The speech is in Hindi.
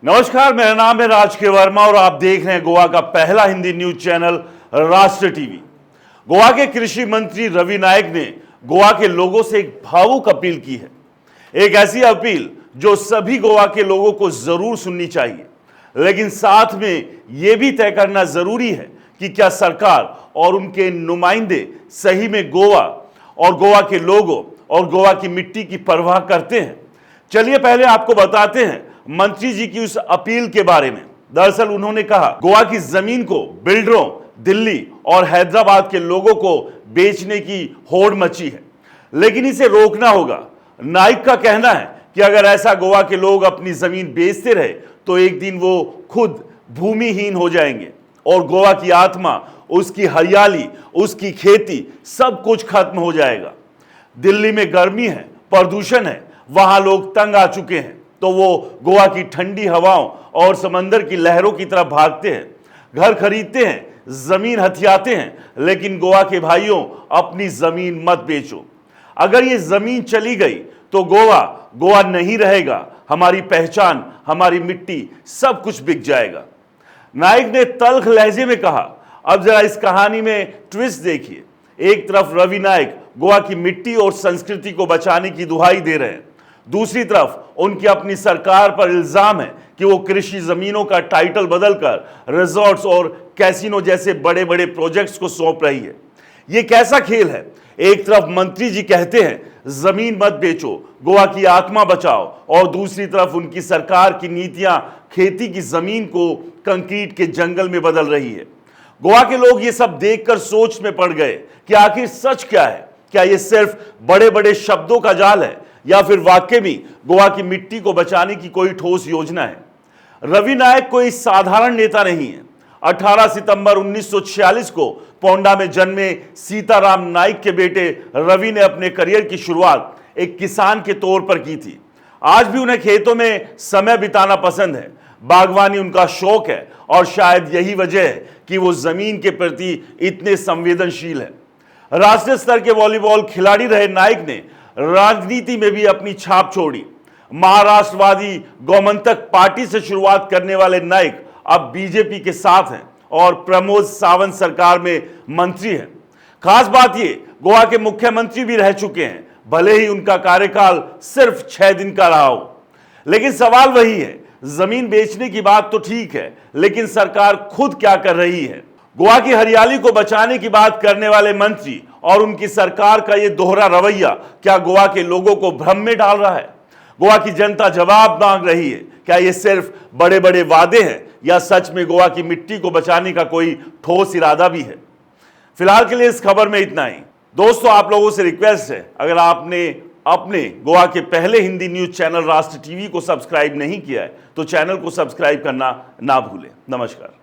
नमस्कार, मेरा नाम है राज के वर्मा और आप देख रहे हैं गोवा का पहला हिंदी न्यूज चैनल राष्ट्र टीवी। गोवा के कृषि मंत्री रवि नायक ने गोवा के लोगों से एक भावुक अपील की है। एक ऐसी अपील जो सभी गोवा के लोगों को जरूर सुननी चाहिए, लेकिन साथ में यह भी तय करना जरूरी है कि क्या सरकार और उनके नुमाइंदे सही में गोवा और गोवा के लोगों और गोवा की मिट्टी की परवाह करते हैं। चलिए पहले आपको बताते हैं मंत्री जी की उस अपील के बारे में। दरअसल उन्होंने कहा, गोवा की जमीन को बिल्डरों, दिल्ली और हैदराबाद के लोगों को बेचने की होड़ मची है, लेकिन इसे रोकना होगा। नाइक का कहना है कि अगर ऐसा गोवा के लोग अपनी जमीन बेचते रहे तो एक दिन वो खुद भूमिहीन हो जाएंगे और गोवा की आत्मा, उसकी हरियाली, उसकी खेती, सब कुछ खत्म हो जाएगा। दिल्ली में गर्मी है, प्रदूषण है, वहां लोग तंग आ चुके हैं, तो वो गोवा की ठंडी हवाओं और समंदर की लहरों की तरफ भागते हैं, घर खरीदते हैं, जमीन हथियाते हैं। लेकिन गोवा के भाइयों, अपनी जमीन मत बेचो। अगर ये जमीन चली गई तो गोवा गोवा नहीं रहेगा। हमारी पहचान, हमारी मिट्टी, सब कुछ बिक जाएगा। नाइक ने तल्ख लहजे में कहा। अब जरा इस कहानी में ट्विस्ट देखिए। एक तरफ रवि नायक गोवा की मिट्टी और संस्कृति को बचाने की दुहाई दे रहे हैं, दूसरी तरफ उनकी अपनी सरकार पर इल्जाम है कि वो कृषि जमीनों का टाइटल बदलकर रिजॉर्ट्स और कैसीनो जैसे बड़े बड़े प्रोजेक्ट्स को सौंप रही है। ये कैसा खेल है? एक तरफ मंत्री जी कहते हैं जमीन मत बेचो, गोवा की आत्मा बचाओ, और दूसरी तरफ उनकी सरकार की नीतियां खेती की जमीन को कंक्रीट के जंगल में बदल रही है। गोवा के लोग ये सब देखकर सोच में पड़ गए कि आखिर सच क्या है। क्या ये सिर्फ बड़े बड़े शब्दों का जाल है या फिर वाकई में गोवा की मिट्टी को बचाने की कोई ठोस योजना है? रवि नायक कोई साधारण नेता नहीं है। 18 सितंबर 1946 को पोंडा में जन्मे सीताराम नाइक के बेटे रवि ने अपने करियर की शुरुआत एक किसान के तौर पर की थी। आज भी उन्हें खेतों में समय बिताना पसंद है, बागवानी उनका शौक है, और शायद यही वजह है कि वो जमीन के प्रति इतने संवेदनशील है। राष्ट्रीय स्तर के वॉलीबॉल खिलाड़ी रहे नाइक ने राजनीति में भी अपनी छाप छोड़ी। महाराष्ट्रवादी गौमंतक पार्टी से शुरुआत करने वाले नाइक अब बीजेपी के साथ हैं और प्रमोद सावंत सरकार में मंत्री हैं। खास बात ये, गोवा के मुख्यमंत्री भी रह चुके हैं, भले ही उनका कार्यकाल सिर्फ 6 दिन का रहा हो। लेकिन सवाल वही है, जमीन बेचने की बात तो ठीक है, लेकिन सरकार खुद क्या कर रही है? गोवा की हरियाली को बचाने की बात करने वाले मंत्री और उनकी सरकार का यह दोहरा रवैया क्या गोवा के लोगों को भ्रम में डाल रहा है? गोवा की जनता जवाब मांग रही है। क्या ये सिर्फ बड़े बड़े वादे हैं या सच में गोवा की मिट्टी को बचाने का कोई ठोस इरादा भी है? फिलहाल के लिए इस खबर में इतना ही। दोस्तों, आप लोगों से रिक्वेस्ट है, अगर आपने अपने गोवा के पहले हिंदी न्यूज चैनल राष्ट्र टीवी को सब्सक्राइब नहीं किया है तो चैनल को सब्सक्राइब करना ना भूलें। नमस्कार।